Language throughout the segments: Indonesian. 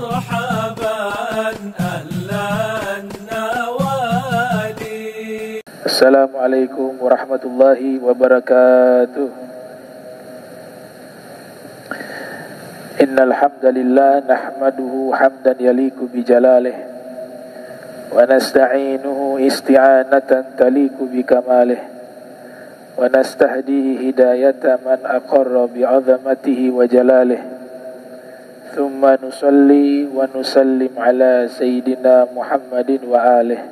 مرحبا أهلا النوادي. السلام عليكم ورحمة الله وبركاته. إن الحمد لله نحمده حمدا يليق بجلاله ونستعينه استعانة تليق بكماله ونستهديه هداية من أقر بعظمته وجلاله ثم نصلي ونسلم على سيدنا محمد وآله.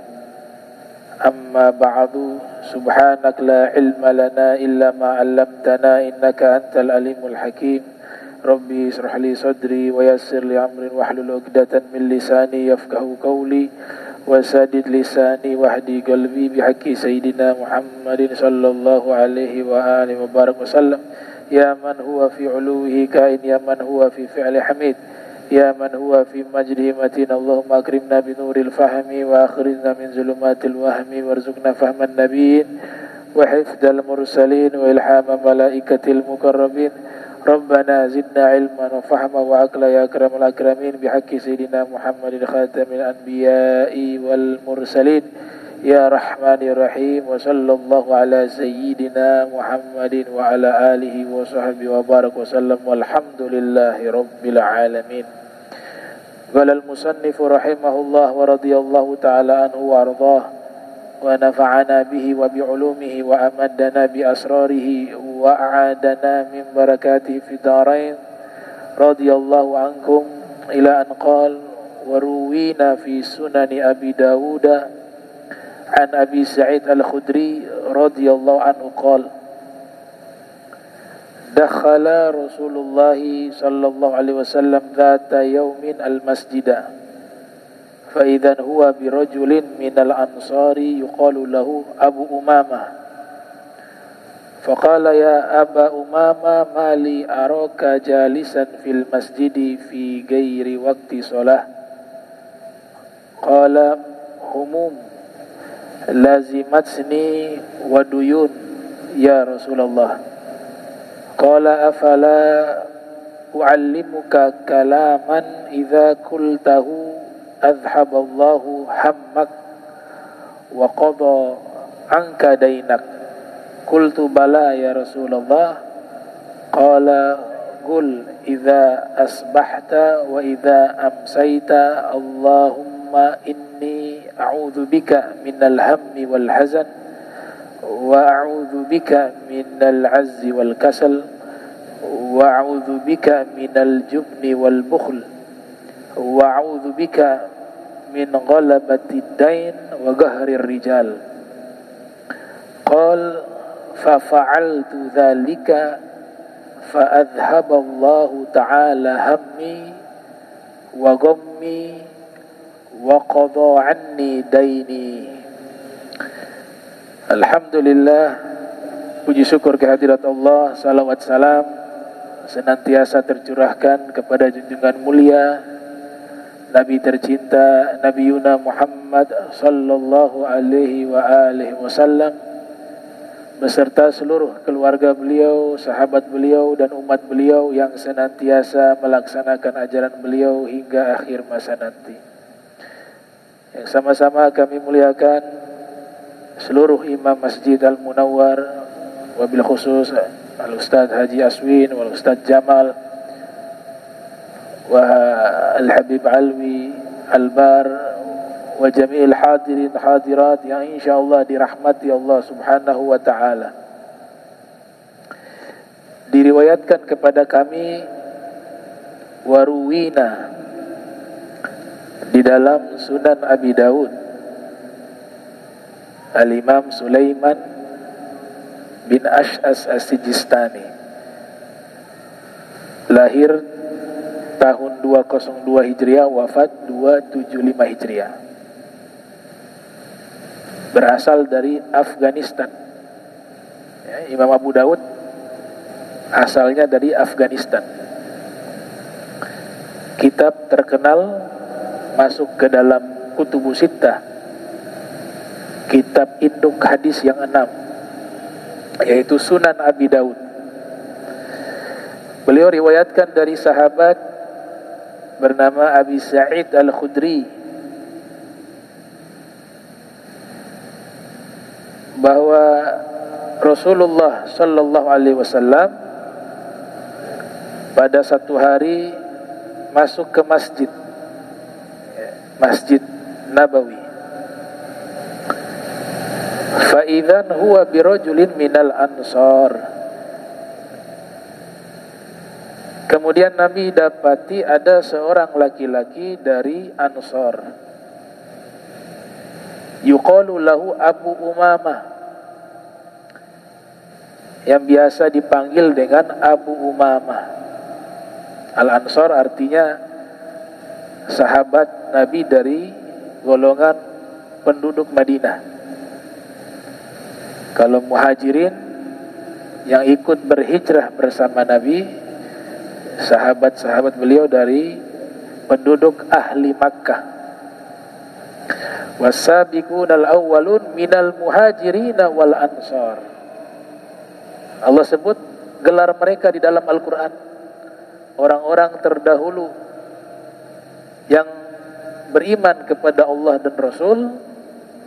أما بعد سبحانك لا علم لنا إلا ما علمتنا إنك أنت العليم الحكيم. ربي اشرح لي صدري ويسر لي أمري واحلل عقدة من لساني يفقهوا قولي وسدد لساني واهدي قلبي بحق سيدنا محمد صلى الله عليه وآله وبارك وسلم. يا من هو في علوه كائن، يا من هو في فعل حميد، يا من هو في مجده متين. اللهم أكرمنا بنور الفهم وأخرجنا من ظلمات الوهم وارزقنا فهم النبيين وحفظ المرسلين وإلحام ملائكة المقربين. ربنا زدنا علما وفهما وعقلا يا أكرم الأكرمين بحق سيدنا محمد خاتم الأنبياء والمرسلين يا رحمن الرحيم. وصلى الله على سيدنا محمد وعلى آله وصحبه وبارك وسلم والحمد لله رب العالمين. قال المصنف رحمه الله ورضي الله تعالى عنه وأرضاه ونفعنا به وبعلومه وأمدنا بأسراره وأعادنا من بركاته في الدارين. رضي الله عنكم إلى أن قال وروينا في سنن أبي داود عن أبي سعيد الخدري رضي الله عنه قال دخل رسول الله صلى الله عليه وسلم ذات يوم المسجد فإذا هو برجل من الأنصار يقال له أبو أمامة فقال يا أبا أمامة ما لي أراك جالسا في المسجد في غير وقت صلاة؟ قال هموم لازمتني وديون يا رسول الله. قال أفلا أعلمك كلاما إذا قلته أذهب الله همك وقضى عنك دينك؟ قلت بلى يا رسول الله. قال قل إذا أصبحت وإذا أمسيت اللهم إني أعوذ بك من الهم والحزن وأعوذ بك من العجز والكسل وأعوذ بك من الجبن والبخل وأعوذ بك من غلبة الدين وقهر الرجال. قال ففعلت ذلك فأذهب الله تعالى همي وغمي وقضى عني ديني. Alhamdulillah, puji syukur kehadirat Allah, salawat salam senantiasa tercurahkan kepada junjungan mulia Nabi tercinta Nabi Yuna Muhammad sallallahu alaihi wa alihi wasallam beserta seluruh keluarga beliau, sahabat beliau dan umat beliau yang senantiasa melaksanakan ajaran beliau hingga akhir masa nanti. Yang sama-sama kami muliakan seluruh imam Masjid Al-Munawwar, wabil khusus Al-Ustadz Haji Aswin, Wal-Ustadz Jamal, wa Al-Habib Alwi, Al-Bar, wa jami'il hadirin hadirat yang insyaallah dirahmati Allah subhanahu wa ta'ala. Diriwayatkan kepada kami waruwina di dalam Sunan Abi Daud Al-Imam Sulaiman bin Ash'as As-Sijistani lahir tahun 202 Hijriah, wafat 275 Hijriah. Berasal dari Afghanistan. Ya, Imam Abu Daud asalnya dari Afghanistan. Kitab terkenal masuk ke dalam Kutubus Sittah, kitab induk hadis yang 6, yaitu Sunan Abi Daud. Beliau riwayatkan dari sahabat bernama Abi Sa'id Al-Khudri bahwa Rasulullah sallallahu alaihi wasallam pada satu hari masuk ke Masjid Nabawi. Fa idzan huwa birajulin minal ansar. Kemudian Nabi dapati ada seorang laki-laki dari Ansar. Yuqalu lahu Abu Umamah, yang biasa dipanggil dengan Abu Umamah. Al-Ansar artinya sahabat Nabi dari golongan penduduk Madinah. Kalau Muhajirin yang ikut berhijrah bersama Nabi, sahabat-sahabat beliau dari penduduk ahli Makkah. Wasabiqunal awwalun minal muhajirin wal ansar. Allah sebut gelar mereka di dalam Al-Quran, orang-orang terdahulu yang beriman kepada Allah dan Rasul,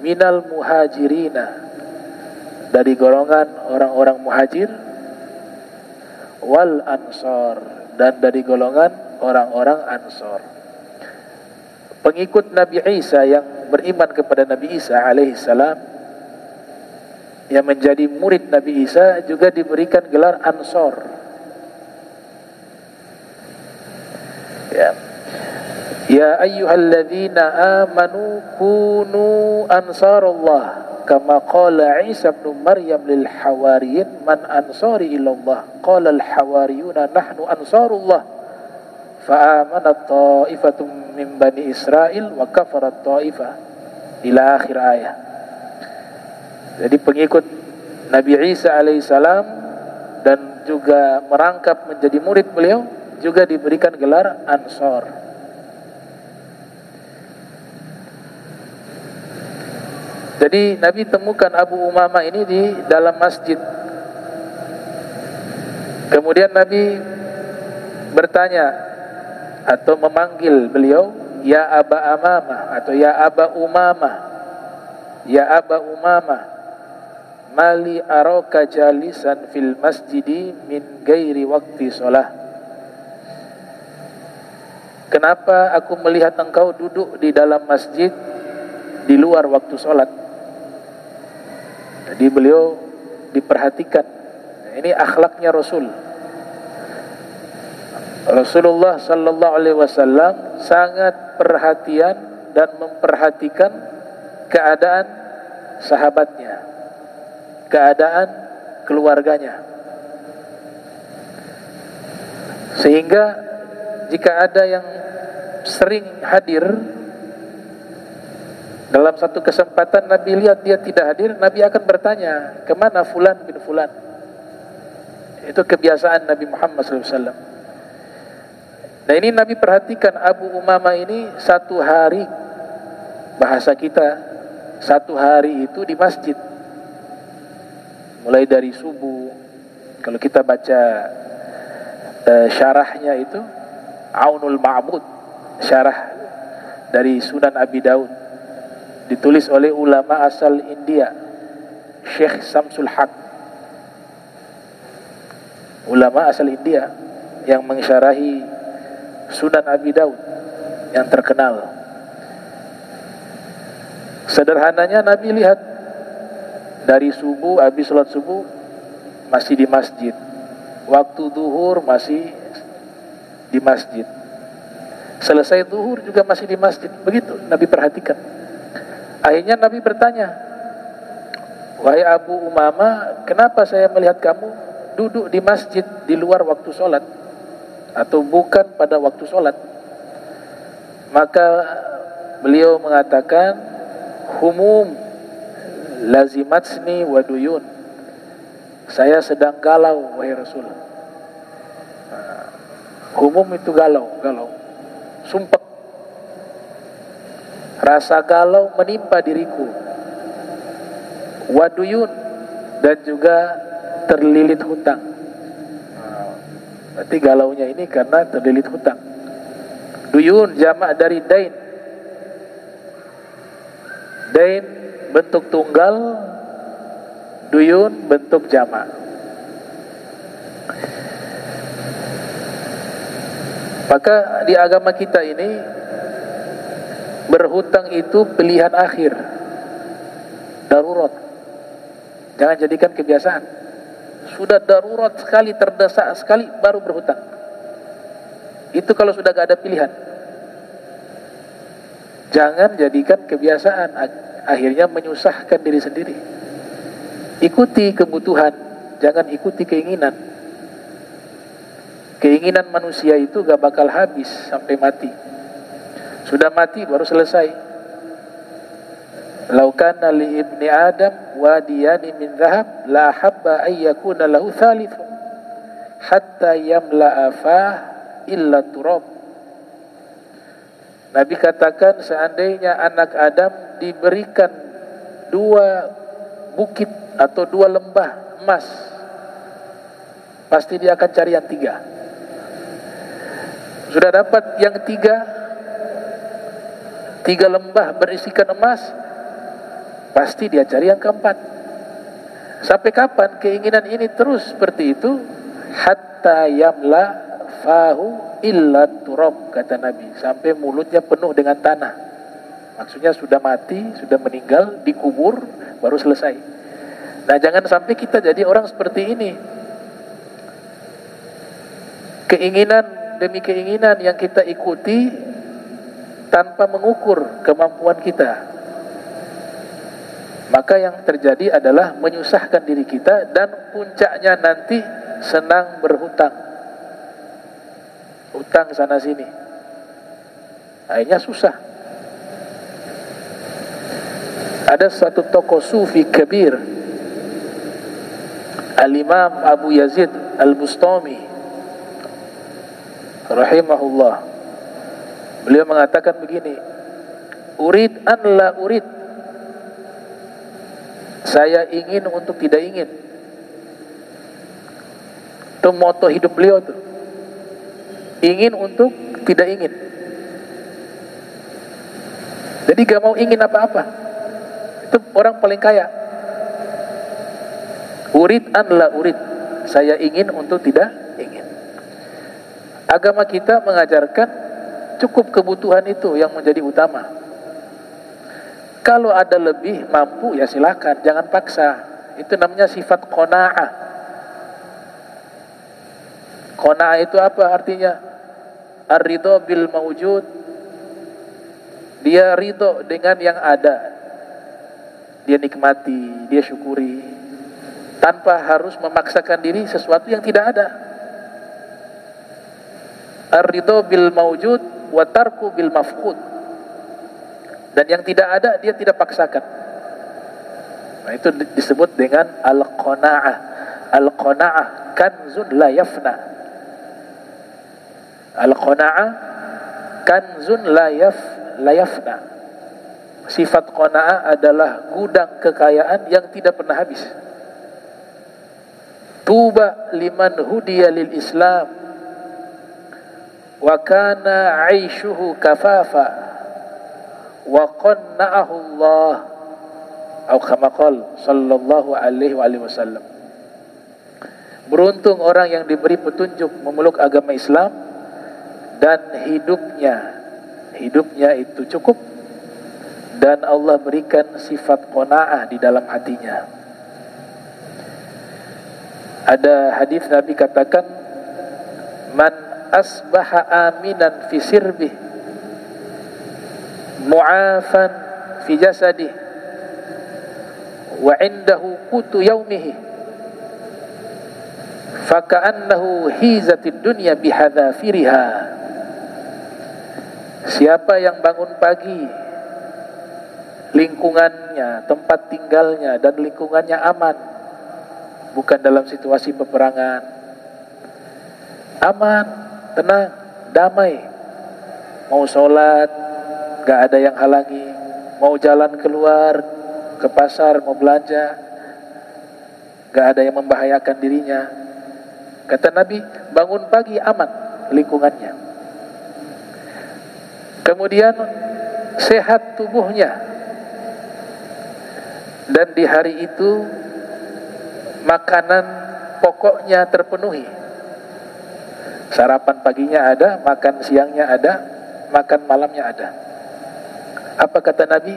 minal muhajirina, dari golongan orang-orang muhajir, wal ansar, dan dari golongan orang-orang ansar. Pengikut Nabi Isa yang beriman kepada Nabi Isa alaihissalam, yang menjadi murid Nabi Isa, juga diberikan gelar Ansor. Ya ayyuhalladzina amanu kunu ansarallah kama qala Isa ibn Maryam lil hawariyin man ansari ilallah qala al hawariyuna nahnu ansarullah fa amanat ta'ifatum min bani Israil wa kafarat ta'ifah ila akhir ayat. Jadi pengikut Nabi Isa alaihissalam dan juga merangkap menjadi murid beliau juga diberikan gelar Ansor. Jadi Nabi temukan Abu Umamah ini di dalam masjid. Kemudian Nabi bertanya atau memanggil beliau, ya Aba Amamah, atau ya Aba Umamah, ya Aba Umamah, mali araka jalisan fil masjidi min gairi waktu sholah. Kenapa aku melihat engkau duduk di dalam masjid di luar waktu sholat? Jadi beliau diperhatikan. Ini akhlaknya Rasulullah sallallahu alaihi wasallam sangat perhatian dan memperhatikan keadaan sahabatnya, keadaan keluarganya. Sehingga jika ada yang sering hadir dalam satu kesempatan, Nabi lihat dia tidak hadir, Nabi akan bertanya, kemana fulan bin fulan? Itu kebiasaan Nabi Muhammad SAW. Nah ini Nabi perhatikan Abu Umamah ini satu hari, bahasa kita, satu hari itu di masjid. Mulai dari subuh, kalau kita baca syarahnya itu, Aunul Ma'bud, syarah dari Sunan Abi Daud, ditulis oleh ulama asal India, Syekh Samsul Haq, ulama asal India yang mensyarahi Sunan Abi Daud yang terkenal. Sederhananya Nabi lihat dari subuh, habis sholat subuh masih di masjid, waktu duhur masih di masjid, selesai duhur juga masih di masjid. Begitu Nabi perhatikan. Akhirnya Nabi bertanya, wahai Abu Umamah, kenapa saya melihat kamu duduk di masjid di luar waktu sholat atau bukan pada waktu sholat? Maka beliau mengatakan, humum lazimatsni waduyun, saya sedang galau wahai Rasul. Humum itu galau, sumpah. Rasa galau menimpa diriku, waduyun, dan juga terlilit hutang. Berarti galaunya ini karena terlilit hutang. Duyun jamak dari dain. Dain bentuk tunggal, duyun bentuk jamak. Maka di agama kita ini berhutang itu pilihan akhir, darurat. Jangan jadikan kebiasaan. Sudah darurat sekali, terdesak sekali, baru berhutang. Itu kalau sudah gak ada pilihan. Jangan jadikan kebiasaan, akhirnya menyusahkan diri sendiri. Ikuti kebutuhan, jangan ikuti keinginan. Keinginan manusia itu gak bakal habis sampai mati. Sudah mati baru selesai. Lau kana li ibni Adam wadiyani min dhahab la habba ay yakuna lahu thalithun hatta yamla'a fah illa turab. Nabi katakan, seandainya anak Adam diberikan 2 bukit atau 2 lembah emas, pasti dia akan cari yang 3. Sudah dapat yang 3 lembah berisikan emas, pasti dia cari yang keempat. Sampai kapan keinginan ini terus seperti itu? Hatta yamla fahu illa turab, kata Nabi, sampai mulutnya penuh dengan tanah. Maksudnya sudah mati, sudah meninggal, dikubur, baru selesai. Nah, jangan sampai kita jadi orang seperti ini. Keinginan demi keinginan yang kita ikuti tanpa mengukur kemampuan kita, maka yang terjadi adalah menyusahkan diri kita, dan puncaknya nanti senang berhutang. Hutang sana sini, akhirnya susah. Ada satu tokoh sufi kabir, Al-Imam Abu Yazid Al-Bustami rahimahullah. Beliau mengatakan begini, urid an la urid, saya ingin untuk tidak ingin. Itu moto hidup beliau tuh, ingin untuk tidak ingin. Jadi gak mau ingin apa-apa. Itu orang paling kaya. Urid an la urid, saya ingin untuk tidak ingin. Agama kita mengajarkan cukup kebutuhan itu yang menjadi utama. Kalau ada lebih mampu ya silakan, jangan paksa. Itu namanya sifat qanaah. Qanaah itu apa artinya? Ar-ridha bil mawjud. Dia ridho dengan yang ada. Dia nikmati, dia syukuri, tanpa harus memaksakan diri sesuatu yang tidak ada. Ar-ridha bil mawjud wa tarku bil mafqud. Dan yang tidak ada dia tidak paksakan. Nah, itu disebut dengan al-qanaah. Al-qanaah kanzun la yafna. Al-qanaah kanzun la yafna. Sifat qanaah adalah gudang kekayaan yang tidak pernah habis. Tuba liman hudiya lil Islam wa kana 'aishuhu kafafa wa qanna'ahu Allah, atau kama qala sallallahu alaihi wasallam. Beruntung orang yang diberi petunjuk memeluk agama Islam dan hidupnya itu cukup, dan Allah berikan sifat qanaah di dalam hatinya. Ada hadis Nabi katakan, man asbaha aminan fi sirbih mu'afan fi jasadih wa indahu qutu yaumihi faka'annahu hizatid dunya bihadafiriha. Siapa yang bangun pagi, lingkungannya, tempat tinggalnya dan lingkungannya aman, bukan dalam situasi peperangan, aman, tenang, damai, mau sholat gak ada yang halangi, mau jalan keluar ke pasar, mau belanja, gak ada yang membahayakan dirinya. Kata Nabi, bangun pagi aman lingkungannya. kemudian sehat tubuhnya, dan di hari itu makanan pokoknya terpenuhi. Sarapan paginya ada, makan siangnya ada, makan malamnya ada. Apa kata Nabi?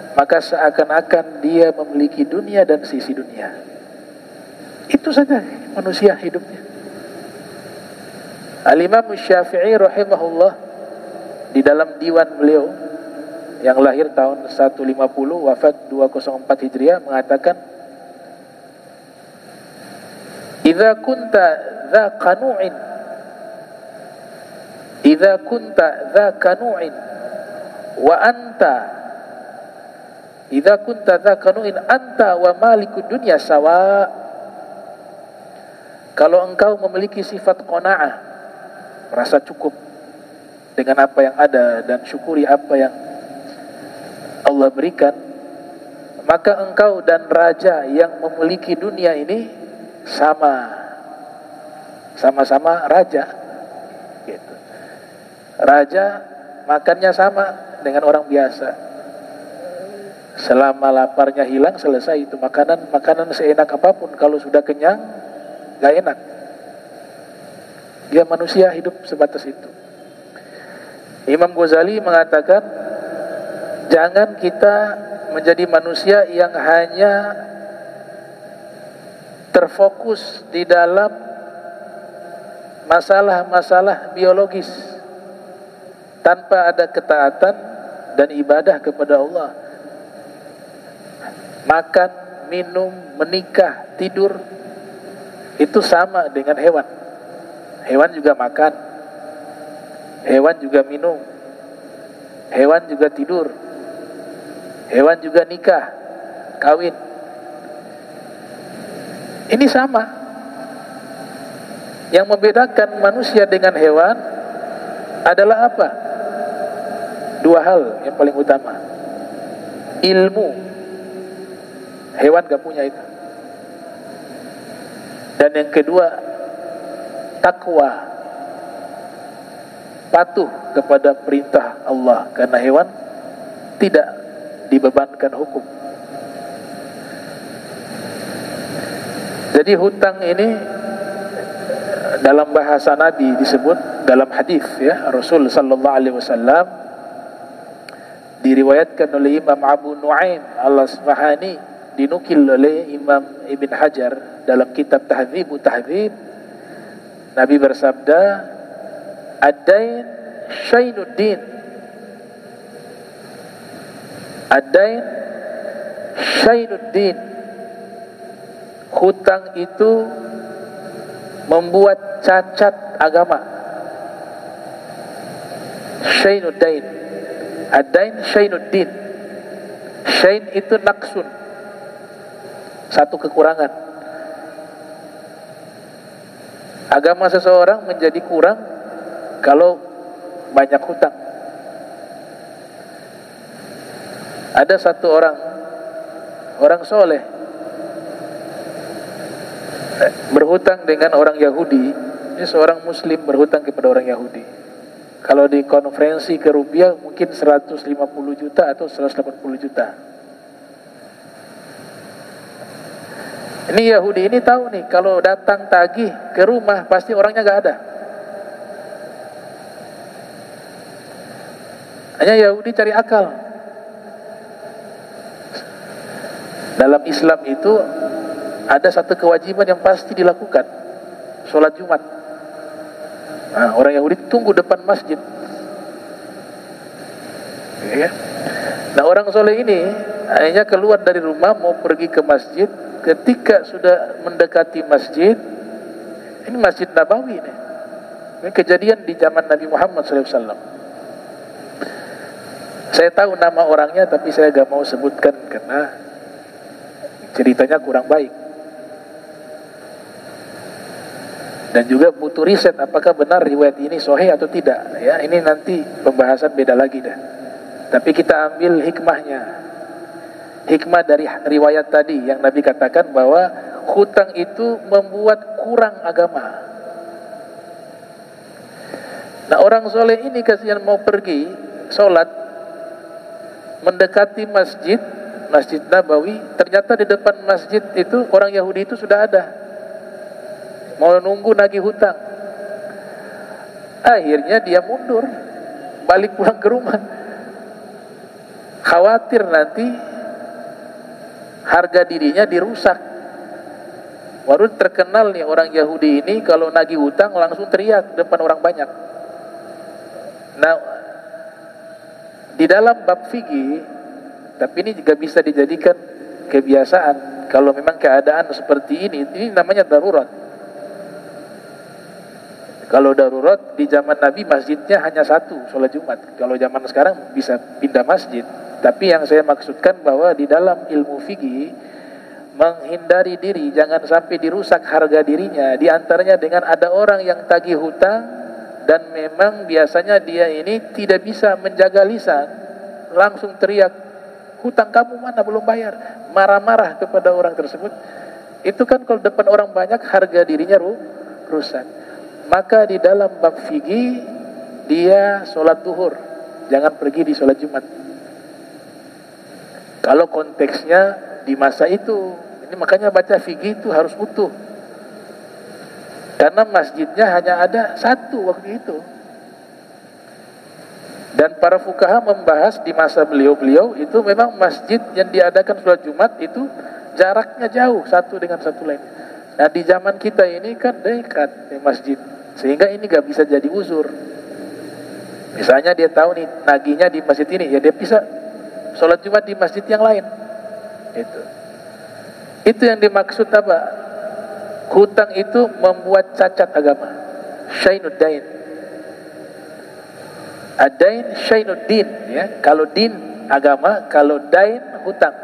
Maka seakan-akan dia memiliki dunia dan sisi dunia. Itu saja manusia hidupnya. Al-Imam Syafi'i rahimahullah di dalam diwan beliau yang lahir tahun 150 wafat 204 Hijriah mengatakan, "Idza kunta dza qanu'in, idza kunta dza qanu'in wa anta, idza kunta dza qanu'in anta wa malikud dunya sawa." Kalau engkau memiliki sifat qanaah, merasa cukup dengan apa yang ada dan syukuri apa yang Allah berikan, maka engkau dan raja yang memiliki dunia ini sama-sama raja gitu. Raja makannya sama dengan orang biasa. Selama laparnya hilang, selesai itu makanan seenak apapun, kalau sudah kenyang gak enak. Dia manusia hidup sebatas itu. Imam Ghazali mengatakan, jangan kita menjadi manusia yang hanya terfokus di dalam masalah-masalah biologis tanpa ada ketaatan dan ibadah kepada Allah. Makan, minum, menikah, tidur itu sama dengan hewan. Hewan juga makan, hewan juga minum, hewan juga tidur, hewan juga nikah, kawin. Ini sama. Yang membedakan manusia dengan hewan adalah apa? Dua hal yang paling utama. Ilmu. Hewan gak punya itu. Dan yang kedua, takwa. Patuh kepada perintah Allah, karena hewan tidak dibebankan hukum. Jadi hutang ini dalam bahasa Nabi disebut dalam hadis ya, Rasul sallallahu alaihi wasallam, diriwayatkan oleh Imam Abu Nuaim Al-Asfahani, dinukil oleh Imam Ibn Hajar dalam kitab Tahdzibu Tahdzib. Nabi bersabda, "Ad-dain syainuddin." Ad-dain syainuddin. Hutang itu membuat cacat agama. Syainuddin. Ad-dain syainuddin. Syain itu naksun, satu kekurangan. Agama seseorang menjadi kurang kalau banyak hutang. Ada satu orang soleh berhutang dengan orang Yahudi. Ini seorang Muslim berhutang kepada orang Yahudi. Kalau dikonversi ke rupiah mungkin 150 juta atau 180 juta. Ini Yahudi ini tahu nih, kalau datang tagih ke rumah pasti orangnya gak ada. Hanya Yahudi cari akal. Dalam Islam itu ada satu kewajiban yang pasti dilakukan, sholat Jumat. Nah, orang Yahudi tunggu depan masjid. Ya. Nah, orang soleh ini hanya keluar dari rumah mau pergi ke masjid. Ketika sudah mendekati masjid, ini Masjid Nabawi ini. Ini kejadian di zaman Nabi Muhammad SAW. Saya tahu nama orangnya, tapi saya gak mau sebutkan karena ceritanya kurang baik. Dan juga butuh riset apakah benar riwayat ini sahih atau tidak. Ya, ini nanti pembahasan beda lagi dah. Tapi kita ambil hikmahnya. Hikmah dari riwayat tadi yang Nabi katakan bahwa hutang itu membuat kurang agama. Nah, orang soleh ini kasihan mau pergi sholat, mendekati Masjid Nabawi, ternyata di depan masjid itu orang Yahudi itu sudah ada, mau nunggu nagih hutang. Akhirnya dia mundur, balik pulang ke rumah, khawatir nanti harga dirinya dirusak. Baru terkenal nih orang Yahudi ini kalau nagih hutang langsung teriak depan orang banyak. Nah, di dalam bab fikih, tapi ini juga bisa dijadikan kebiasaan. Kalau memang keadaan seperti ini namanya darurat. Kalau darurat, di zaman Nabi masjidnya hanya satu, sholat Jumat. Kalau zaman sekarang bisa pindah masjid. Tapi yang saya maksudkan bahwa di dalam ilmu fikih, menghindari diri jangan sampai dirusak harga dirinya. Di antaranya dengan ada orang yang tagih hutang, dan memang biasanya dia ini tidak bisa menjaga lisan, langsung teriak, hutang kamu mana belum bayar, marah-marah kepada orang tersebut. Itu kan kalau depan orang banyak harga dirinya rusak. Maka di dalam bab fikih dia sholat duhur, jangan pergi di sholat Jumat. Kalau konteksnya di masa itu, ini makanya baca fikih itu harus utuh. Karena masjidnya hanya ada satu waktu itu. Dan para fuqaha membahas di masa beliau-beliau itu memang masjid yang diadakan sholat Jumat itu jaraknya jauh satu dengan satu lain. Nah, di zaman kita ini kan dekat di masjid, sehingga ini gak bisa jadi uzur. Misalnya dia tahu nih nagihnya di masjid ini, ya dia bisa sholat Jumat di masjid yang lain. Itu yang dimaksud apa? Hutang itu membuat cacat agama. Syainuddin. Adain syainuddin, ya. Kalau din agama, kalau dain hutang.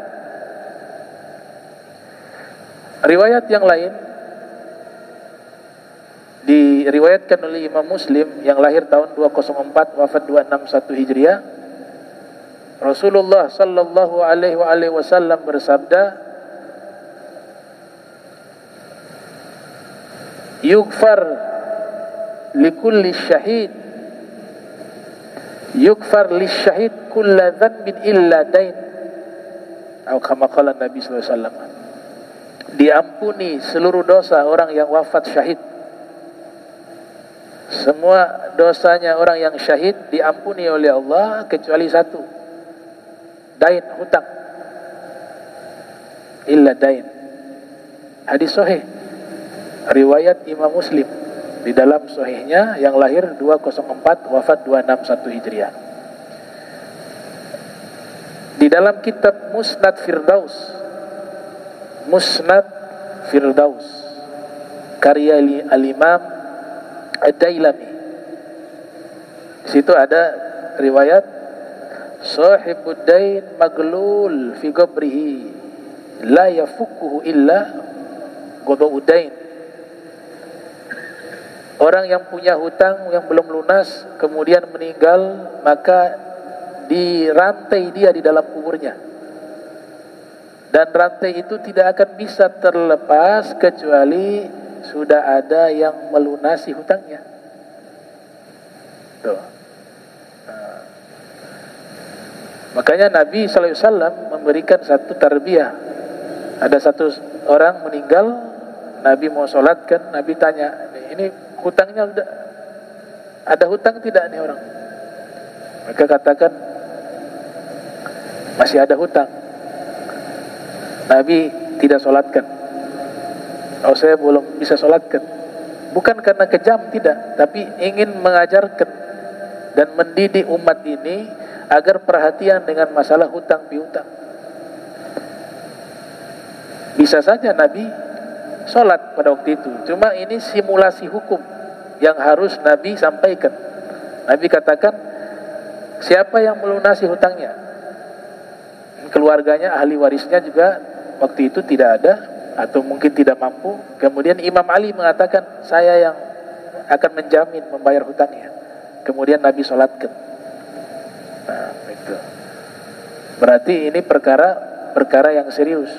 Riwayat yang lain diriwayatkan oleh Imam Muslim yang lahir tahun 204 wafat 261 Hijriah. Rasulullah sallallahu alaihi wasallam bersabda, Yukfar likulli syahid, yukfar lisyahid kulla dhanbin illa dain, atau kama qala Nabi sallallahu alaihi wasallam. Diampuni seluruh dosa orang yang wafat syahid. Semua dosanya orang yang syahid diampuni oleh Allah kecuali satu, dain, hutang. Illa dain. Hadis sahih riwayat Imam Muslim di dalam sahihnya yang lahir 204 wafat 261 Hijriah. Di dalam kitab Musnad Firdaus karya al-Imam Ad-Dailami, di situ ada riwayat sahibud dain maglul fi qabrihi la yafukuhu illa ghadabud dain. Orang yang punya hutang yang belum lunas kemudian meninggal, maka dirantai dia di dalam kuburnya, dan rantai itu tidak akan bisa terlepas kecuali sudah ada yang melunasi hutangnya. Tuh. Makanya Nabi SAW memberikan satu tarbiyah. Ada satu orang meninggal, Nabi mau sholatkan, Nabi tanya, ini hutangnya udah ada hutang tidak nih orang? Mereka katakan masih ada hutang. Nabi tidak sholatkan. Oh, saya belum bisa sholatkan. Bukan karena kejam, tidak, tapi ingin mengajarkan dan mendidik umat ini agar perhatian dengan masalah hutang piutang. Bisa saja Nabi sholat pada waktu itu, cuma ini simulasi hukum yang harus Nabi sampaikan. Nabi katakan, siapa yang melunasi hutangnya? Keluarganya, ahli warisnya juga waktu itu tidak ada atau mungkin tidak mampu. Kemudian Imam Ali mengatakan, saya yang akan menjamin membayar hutangnya. Kemudian Nabi sholatkan. Nah, itu berarti ini perkara yang serius.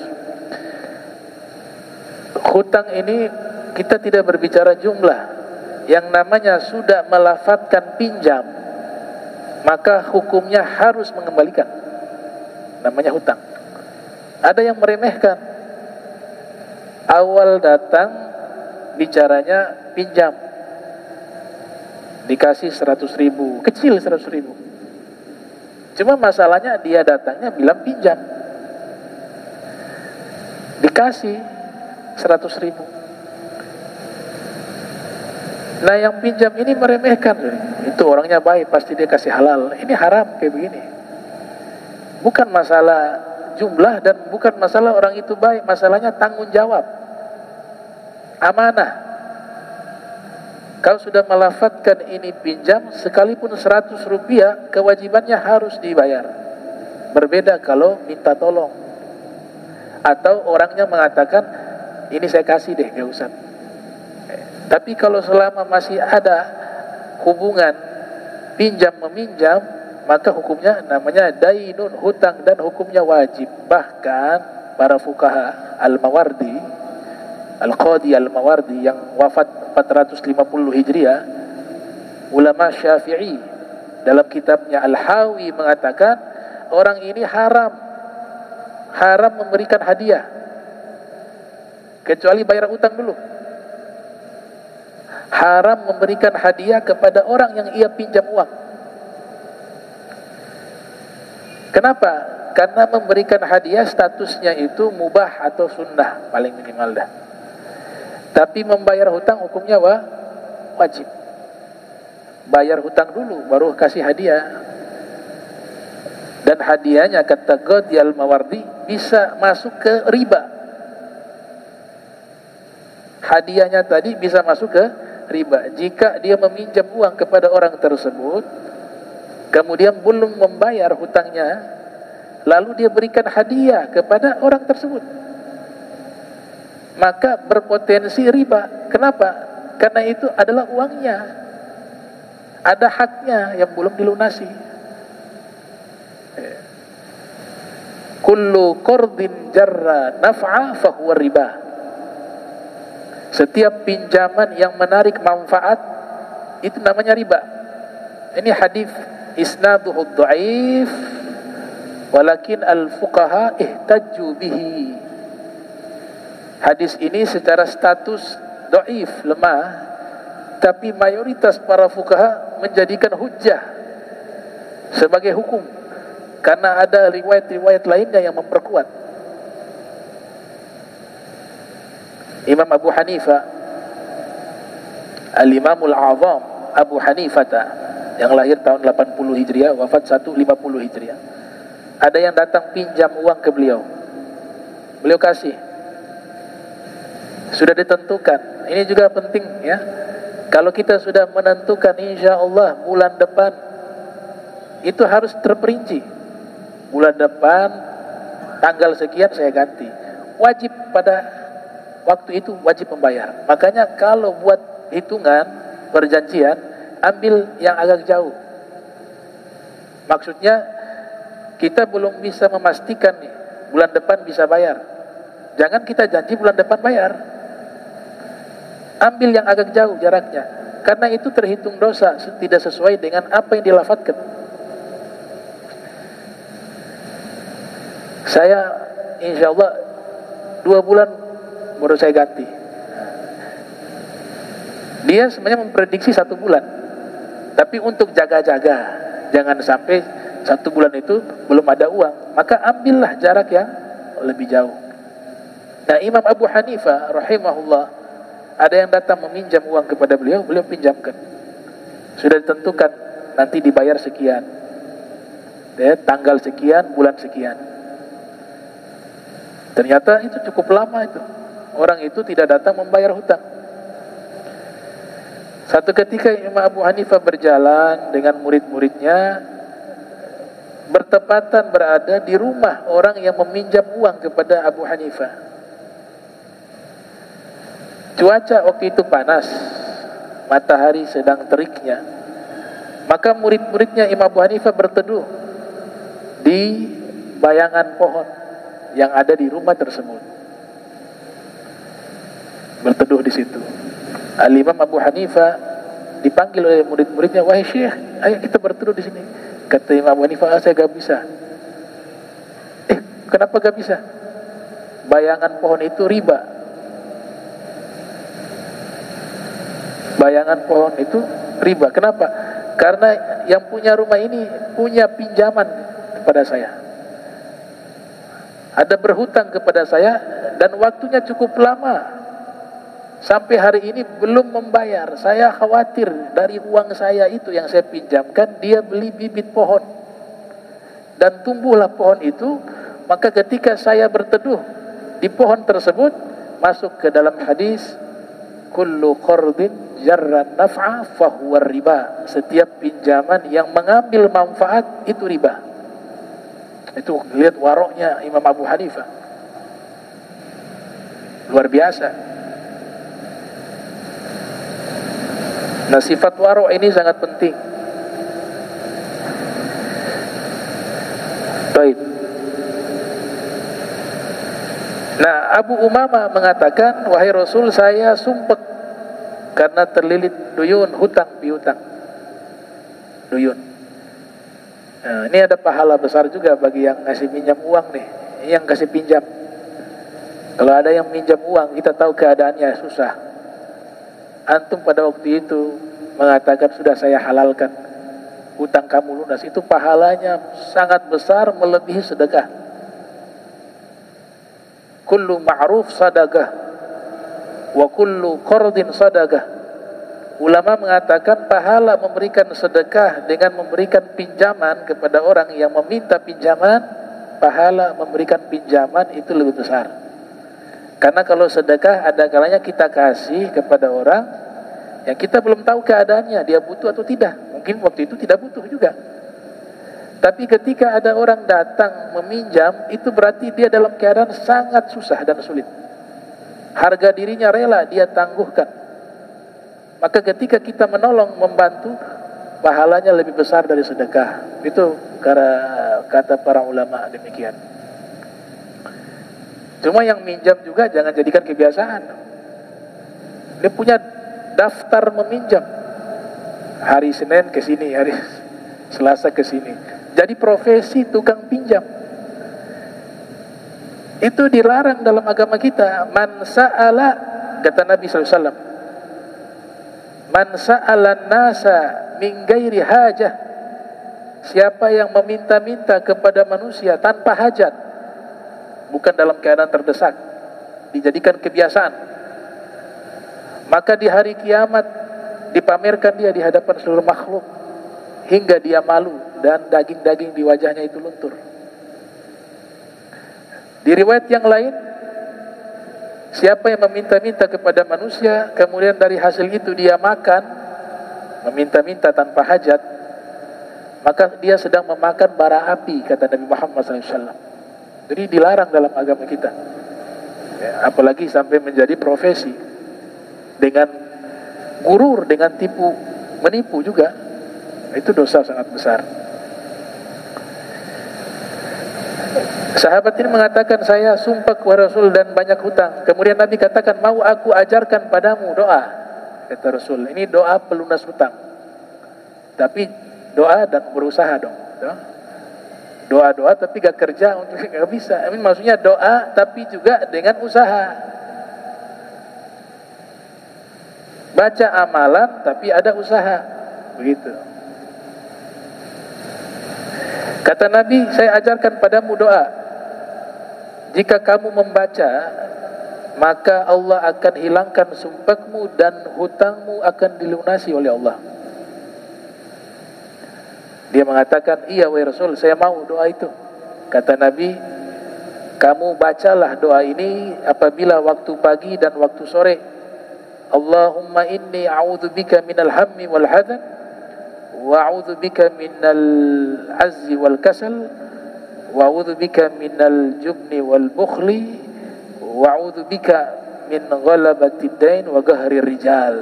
Hutang ini kita tidak berbicara jumlah. yang namanya sudah melafadzkan pinjam, maka hukumnya harus mengembalikan. Namanya hutang. Ada yang meremehkan. Awal datang bicaranya pinjam, dikasih 100.000, kecil 100.000. Cuma masalahnya dia datangnya bilang pinjam, dikasih 100.000. Nah yang pinjam ini meremehkan, itu orangnya baik, pasti dia kasih halal. Ini haram kayak begini. Bukan masalah jumlah dan bukan masalah orang itu baik, masalahnya tanggung jawab, amanah. Kau sudah melafadzkan ini pinjam, sekalipun 100 rupiah, kewajibannya harus dibayar. Berbeda kalau minta tolong, atau orangnya mengatakan, ini saya kasih deh, gak usah. Tapi kalau selama masih ada hubungan pinjam-meminjam, maka hukumnya namanya dainun, hutang, dan hukumnya wajib. Bahkan para fuqaha Al-Mawardi, Al-Qadi Al-Mawardi yang wafat 450 Hijriah, ulama Syafi'i dalam kitabnya Al-Hawi mengatakan orang ini haram memberikan hadiah kecuali bayar utang dulu. Haram memberikan hadiah kepada orang yang ia pinjam uang. Kenapa? Karena memberikan hadiah statusnya itu mubah atau sunnah paling minimal dah. Tapi membayar hutang hukumnya wajib. Bayar hutang dulu baru kasih hadiah. Dan hadiahnya kata Qadi Al-Mawardi bisa masuk ke riba. Hadiahnya tadi bisa masuk ke riba jika dia meminjam uang kepada orang tersebut, kemudian belum membayar hutangnya, lalu dia berikan hadiah kepada orang tersebut, maka berpotensi riba. Kenapa? Karena itu adalah uangnya, ada haknya yang belum dilunasi. Kullu qardin jarra naf'a fahuwa riba. Setiap pinjaman yang menarik manfaat itu namanya riba. Ini hadis isnaduhu dhaif, walakin al-fuqaha ihtajju bihi. Hadis ini secara status dhaif, lemah, tapi mayoritas para fuqaha menjadikan hujjah sebagai hukum karena ada riwayat-riwayat lainnya yang memperkuat. Imam Abu Hanifah, Al-Imamul Azam Abu Hanifah, yang lahir tahun 80 Hijriah, wafat 150 Hijriah. Ada yang datang pinjam uang ke beliau, beliau kasih. Sudah ditentukan. Ini juga penting ya. Kalau kita sudah menentukan insya Allah bulan depan, itu harus terperinci. Bulan depan tanggal sekian saya ganti. Wajib pada waktu itu wajib membayar. Makanya kalau buat hitungan perjanjian, ambil yang agak jauh. Maksudnya kita belum bisa memastikan nih bulan depan bisa bayar. Jangan kita janji bulan depan bayar. Ambil yang agak jauh jaraknya, karena itu terhitung dosa, tidak sesuai dengan apa yang dilafadzkan. Saya insya Allah 2 bulan baru saya ganti. Dia sebenarnya memprediksi 1 bulan, tapi untuk jaga-jaga jangan sampai 1 bulan itu belum ada uang, maka ambillah jarak yang lebih jauh. Nah, Imam Abu Hanifah rahimahullah, ada yang datang meminjam uang kepada beliau, beliau pinjamkan. Sudah ditentukan nanti dibayar sekian, tanggal sekian, bulan sekian. Ternyata itu cukup lama itu. Orang itu tidak datang membayar hutang. Satu ketika Imam Abu Hanifah berjalan dengan murid-muridnya, bertepatan berada di rumah orang yang meminjam uang kepada Abu Hanifah. Cuaca waktu itu panas, matahari sedang teriknya. Maka murid-muridnya Imam Abu Hanifah berteduh di bayangan pohon yang ada di rumah tersebut. Berteduh di situ. Al-Imam Abu Hanifah dipanggil oleh murid-muridnya, wahai Syekh, ayo kita berteduh di sini. Kata Imam Abu Hanifah, saya gak bisa. Kenapa gak bisa? Bayangan pohon itu riba. Bayangan pohon itu riba. Kenapa? Karena yang punya rumah ini punya pinjaman kepada saya. Ada berhutang kepada saya dan waktunya cukup lama. Sampai hari ini belum membayar. Saya khawatir dari uang saya itu yang saya pinjamkan, dia beli bibit pohon. Dan tumbuhlah pohon itu. Maka ketika saya berteduh di pohon tersebut, masuk ke dalam hadis, kullu qardin jarran naf'a fahuwa riba. Setiap pinjaman yang mengambil manfaat itu riba. Itu lihat waroknya Imam Abu Hanifah, luar biasa. Nah, sifat warok ini sangat penting. Baik. Nah, Abu Umamah mengatakan, wahai Rasul, saya sumpek karena terlilit duyun, hutang piutang. Duyun. Nah, ini ada pahala besar juga bagi yang ngasih pinjam uang nih, yang kasih pinjam. Kalau ada yang minjam uang, kita tahu keadaannya susah. Antum pada waktu itu mengatakan, sudah saya halalkan, hutang kamu lunas, itu pahalanya sangat besar, melebihi sedekah. Kullu ma'ruf sadaqah wa kullu qardin sadaqah. Ulama mengatakan pahala memberikan sedekah dengan memberikan pinjaman kepada orang yang meminta pinjaman, pahala memberikan pinjaman itu lebih besar. Karena kalau sedekah ada kalanya kita kasih kepada orang yang kita belum tahu keadaannya, dia butuh atau tidak. Mungkin waktu itu tidak butuh juga. Tapi ketika ada orang datang meminjam, itu berarti dia dalam keadaan sangat susah dan sulit. Harga dirinya rela dia tangguhkan. Maka ketika kita menolong, membantu, pahalanya lebih besar dari sedekah. Itu kata para ulama demikian. Cuma yang minjam juga jangan jadikan kebiasaan. Dia punya daftar meminjam. Hari Senin ke sini, hari Selasa ke sini. Jadi profesi tukang pinjam. Itu dilarang dalam agama kita. Man sa'ala, kata Nabi SAW, man sa'alan nasa min ghairi hajah. Siapa yang meminta-minta kepada manusia tanpa hajat, bukan dalam keadaan terdesak, dijadikan kebiasaan, maka di hari kiamat dipamerkan dia di hadapan seluruh makhluk hingga dia malu dan daging-daging di wajahnya itu luntur. Di riwayat yang lain, siapa yang meminta-minta kepada manusia, kemudian dari hasil itu dia makan, meminta-minta tanpa hajat, maka dia sedang memakan bara api, kata Nabi Muhammad SAW. Jadi dilarang dalam agama kita. Ya, apalagi sampai menjadi profesi dengan gurur, dengan tipu, menipu juga. Itu dosa sangat besar. Sahabat ini mengatakan, saya sumpah kepada Rasul dan banyak hutang. Kemudian Nabi katakan, mau aku ajarkan padamu doa. Kata Rasul, ini doa pelunas hutang. Tapi doa dan berusaha dong. Doa-doa tapi gak kerja, untuk gak bisa. Ini maksudnya doa tapi juga dengan usaha. Baca amalan tapi ada usaha. Begitu. Kata Nabi, saya ajarkan padamu doa. Jika kamu membaca, maka Allah akan hilangkan sumpahmu dan hutangmu akan dilunasi oleh Allah. Dia mengatakan, iya wahai Rasul, saya mau doa itu. Kata Nabi, kamu bacalah doa ini apabila waktu pagi dan waktu sore. Allahumma inni a'udzubika minal hammi wal hadan, wa a'udzubika minal azzi wal kasal, wa a'udzubika minal jubni wal bukhli, wa a'udzubika min ghalabatid dain wa qahrir rijal.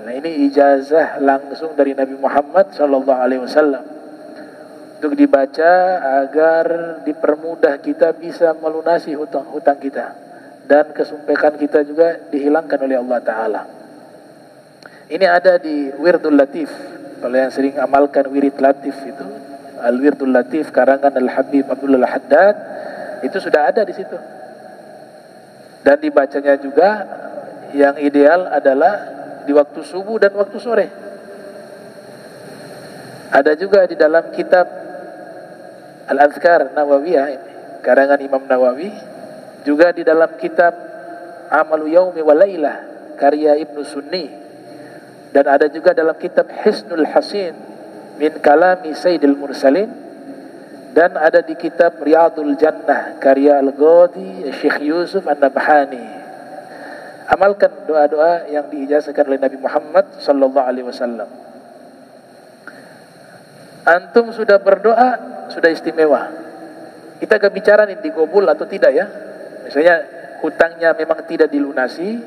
Nah, ini ijazah langsung dari Nabi Muhammad sallallahu alaihi wasallam untuk dibaca agar dipermudah kita bisa melunasi hutang-hutang kita dan kesumpekan kita juga dihilangkan oleh Allah Ta'ala. Ini ada di Wirdul Latif. Kalau yang sering amalkan wirid latif itu, Al-Wirdul Latif karangan Al-Habib Abdullah Al-Haddad, itu sudah ada di situ. Dan dibacanya juga yang ideal adalah di waktu subuh dan waktu sore. Ada juga di dalam kitab Al-Azkar Nawawiyah ini, karangan Imam Nawawi, juga di dalam kitab Amalu Yaumi wa Lailah karya Ibnu Sunni, dan ada juga dalam kitab Hisnul Hasin min Kalami Sayyidil Mursalin, dan ada di kitab Riyadul Jannah karya Al-Ghadi Syekh Yusuf An-Nabhani. Amalkan doa-doa yang diijazahkan oleh Nabi Muhammad sallallahu alaihi wasallam. Antum sudah berdoa, sudah istimewa. Kita gak bicara nih digobul atau tidak ya. Misalnya hutangnya memang tidak dilunasi,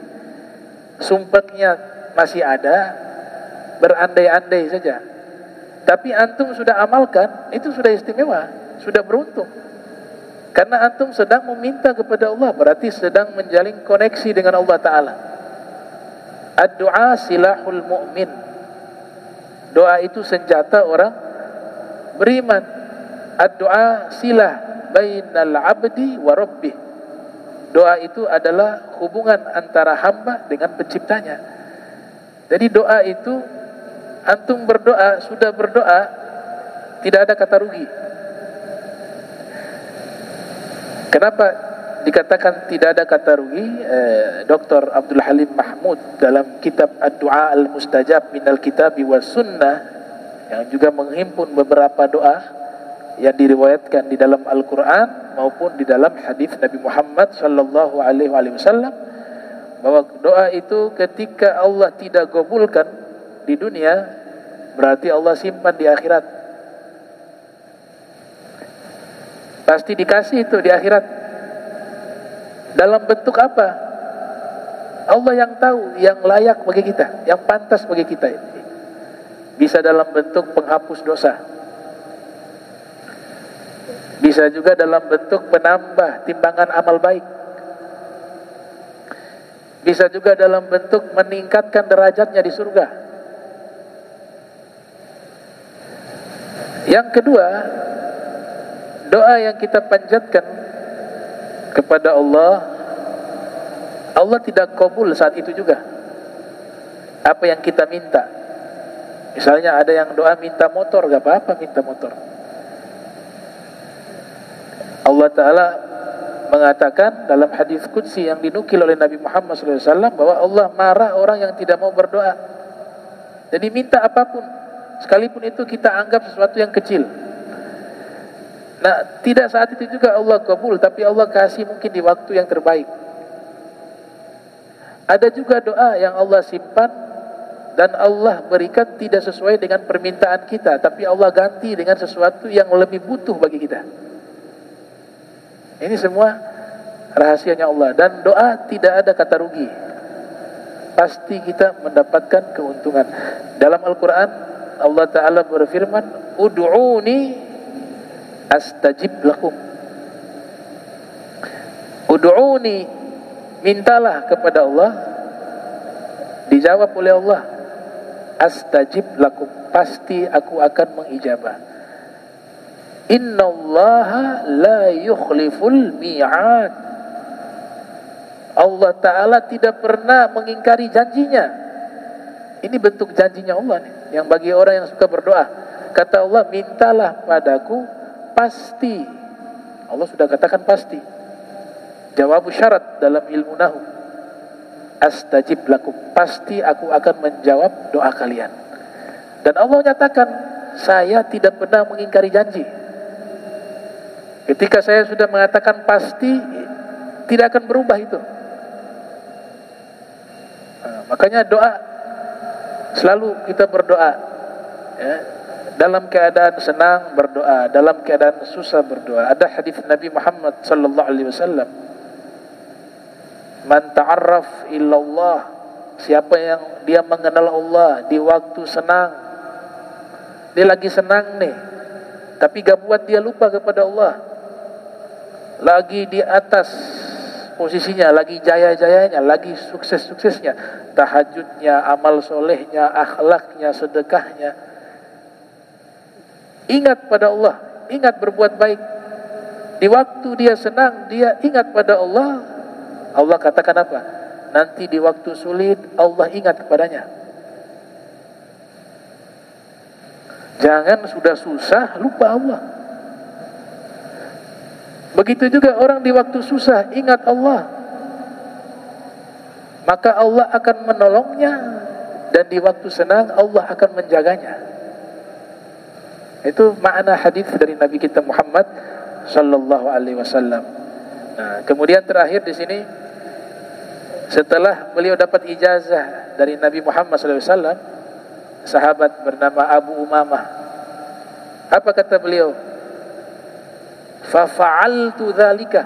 sumpeknya masih ada, berandai-andai saja. Tapi antum sudah amalkan, itu sudah istimewa, sudah beruntung. Karena antum sedang meminta kepada Allah, berarti sedang menjalin koneksi dengan Allah Ta'ala. Ad-du'a silahul mu'min. Doa itu senjata orang beriman. Ad-du'a silah bainal abdi wa rabbih. Doa itu adalah hubungan antara hamba dengan penciptanya. Jadi doa itu, antum berdoa, sudah berdoa, tidak ada kata rugi. Kenapa dikatakan tidak ada kata rugi? Dr. Abdul Halim Mahmud dalam kitab Ad-Du'a Al-Mustajab Minal Kitabi wa Sunnah, yang juga menghimpun beberapa doa yang diriwayatkan di dalam Al-Quran maupun di dalam hadis Nabi Muhammad sallallahu alaihi wasallam, bahwa doa itu ketika Allah tidak kabulkan di dunia, berarti Allah simpan di akhirat. Pasti dikasih itu di akhirat. Dalam bentuk apa? Allah yang tahu, yang layak bagi kita, yang pantas bagi kita. Bisa dalam bentuk penghapus dosa, bisa juga dalam bentuk penambah timbangan amal baik, bisa juga dalam bentuk meningkatkan derajatnya di surga. Yang kedua, doa yang kita panjatkan kepada Allah, Allah tidak kabul saat itu juga apa yang kita minta. Misalnya ada yang doa minta motor, gak apa-apa minta motor. Allah Ta'ala mengatakan dalam hadis qudsi yang dinukil oleh Nabi Muhammad SAW, bahwa Allah marah orang yang tidak mau berdoa. Jadi minta apapun, sekalipun itu kita anggap sesuatu yang kecil. Nah, tidak saat itu juga Allah kabul, tapi Allah kasih mungkin di waktu yang terbaik. Ada juga doa yang Allah simpan dan Allah berikan tidak sesuai dengan permintaan kita, tapi Allah ganti dengan sesuatu yang lebih butuh bagi kita. Ini semua rahasianya Allah. Dan doa tidak ada kata rugi, pasti kita mendapatkan keuntungan. Dalam Al-Quran Allah Ta'ala berfirman, Ud'uni astajib lakum. Ud'uni, mintalah kepada Allah, dijawab oleh Allah. Astajib lakum, pasti aku akan mengijabah. Innallaha la yukhliful mi'ad. Allah Ta'ala tidak pernah mengingkari janjinya. Ini bentuk janjinya Allah nih, yang bagi orang yang suka berdoa. Kata Allah, mintalah padaku, pasti. Allah sudah katakan pasti. Jawab syarat dalam ilmu nahu. Astajib lakum, pasti aku akan menjawab doa kalian. Dan Allah nyatakan, saya tidak pernah mengingkari janji. Ketika saya sudah mengatakan pasti, tidak akan berubah itu. Makanya doa, selalu kita berdoa ya. Dalam keadaan senang berdoa, dalam keadaan susah berdoa. Ada hadis Nabi Muhammad sallallahu alaihi wasallam, man ta'arraf illallah, siapa yang dia mengenal Allah di waktu senang, dia lagi senang nih, tapi gak buat dia lupa kepada Allah, lagi di atas posisinya, lagi jaya-jayanya, lagi sukses-suksesnya, tahajudnya, amal solehnya, akhlaknya, sedekahnya. Ingat pada Allah, ingat berbuat baik. Di waktu dia senang, dia ingat pada Allah. Allah katakan apa? Nanti di waktu sulit, Allah ingat kepadanya. Jangan sudah susah, lupa Allah. Begitu juga orang di waktu susah, ingat Allah. Maka Allah akan menolongnya. Dan di waktu senang, Allah akan menjaganya. Itu makna hadis dari Nabi kita Muhammad sallallahu alaihi wasallam. Nah, kemudian terakhir di sini, setelah beliau dapat ijazah dari Nabi Muhammad sallallahu alaihi wasallam, sahabat bernama Abu Umamah, apa kata beliau? Fa fa'altu dzalika,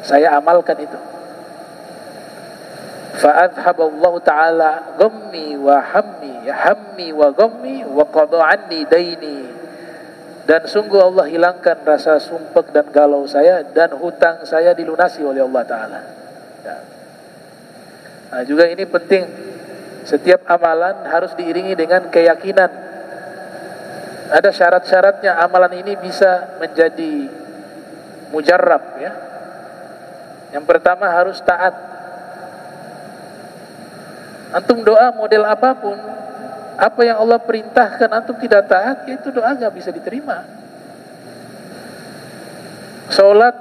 saya amalkan itu. Fa adhaballahu ta'ala ghammi wa hammi wa ghammi wa qada 'anni daini. Dan sungguh Allah hilangkan rasa sumpek dan galau saya, dan hutang saya dilunasi oleh Allah Ta'ala. Nah, juga ini penting. Setiap amalan harus diiringi dengan keyakinan. Ada syarat-syaratnya amalan ini bisa menjadi mujarrab, ya. Yang pertama harus taat. Antum doa model apapun, apa yang Allah perintahkan antum tidak taat, itu doa gak bisa diterima. Sholat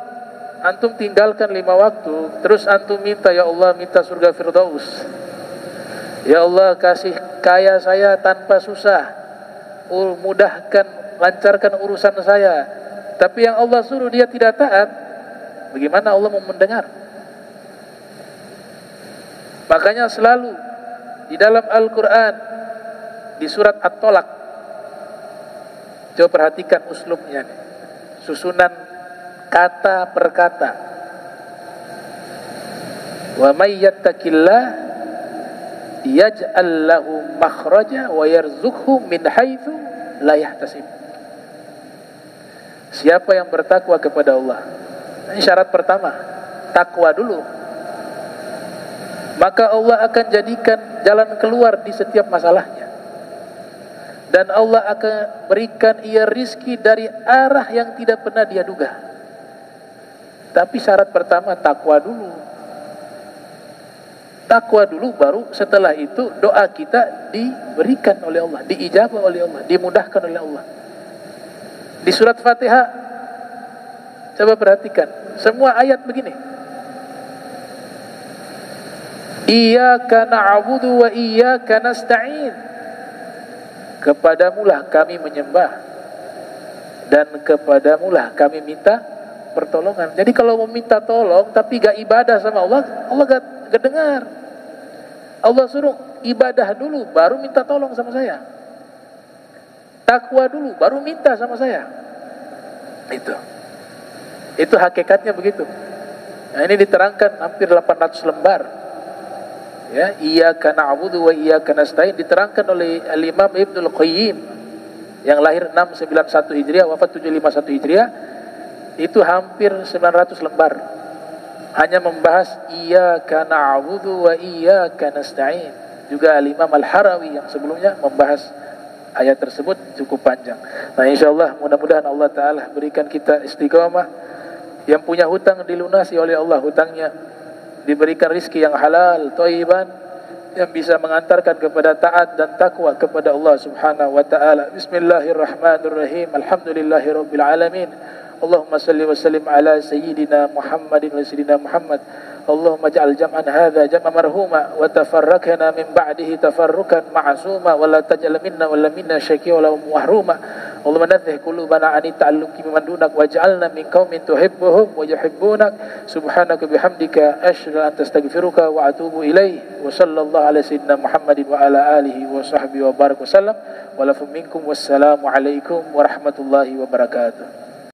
antum tinggalkan 5 waktu, terus antum minta, ya Allah minta surga Firdaus, ya Allah kasih kaya saya tanpa susah, mudahkan, lancarkan urusan saya. Tapi yang Allah suruh dia tidak taat, bagaimana Allah mau mendengar? Makanya selalu di dalam Al-Quran, di surat At-Tolak, coba perhatikan uslubnya, susunan kata per kata. Wa may yattaqillah yaj'al lahu makhraja wa yarzuqhu min haitsu la yahtasib. Siapa yang bertakwa kepada Allah, ini syarat pertama, takwa dulu, maka Allah akan jadikan jalan keluar di setiap masalahnya. Dan Allah akan berikan ia rizki dari arah yang tidak pernah dia duga. Tapi syarat pertama takwa dulu. Takwa dulu, baru setelah itu doa kita diberikan oleh Allah, diijabah oleh Allah, dimudahkan oleh Allah. Di surat Fatihah, coba perhatikan, semua ayat begini. Iyyaka na'budu wa iyyaka nasta'in. Kepadamulah kami menyembah, dan kepadamulah kami minta pertolongan. Jadi kalau mau minta tolong tapi gak ibadah sama Allah, Allah gak dengar. Allah suruh ibadah dulu, baru minta tolong sama saya. Takwa dulu, baru minta sama saya. Itu hakikatnya begitu. Nah, ini diterangkan hampir 800 lembar. Ya, iyyaka na'budu wa iyyaka nasta'in, diterangkan oleh Al-Imam Ibnul Qayyim yang lahir 691 Hijriah, wafat 751 Hijriah. Itu hampir 900 lembar hanya membahas iyyaka na'budu wa iyyaka nasta'in. Juga Al-Imam Al-Harawi yang sebelumnya membahas ayat tersebut cukup panjang. Nah, insyaallah mudah-mudahan Allah Ta'ala berikan kita istiqamah. Yang punya hutang dilunasi oleh Allah hutangnya, diberikan rizki yang halal, thayyiban, yang bisa mengantarkan kepada taat dan takwa kepada Allah Subhanahu wa Ta'ala. Bismillahirrahmanirrahim. Alhamdulillahirabbil alamin. Allahumma salli wa sallim ala sayyidina Muhammadin wa sayyidina Muhammad. Allahumma ja'al jam'an hadha jam'an marhuma wa tafarraqna min ba'dihi tafarrukan ma'suma wa la taj'al minna wa la minna syaqiyya wa la mahruma. Allahumma nadhih qulubana 'ani ta'alluqi biman dunak waj'alna min qaumin tuhibbuhum wa yuhibbunak. Subhanaka bihamdika asyhadu an astaghfiruka wa atubu ilaik. Wa sallallahu ala sayyidina Muhammadin wa ala alihi wa sahbihi wa barak wa sallam. Wa lakum minkum wassalamu alaikum warahmatullahi wabarakatuh.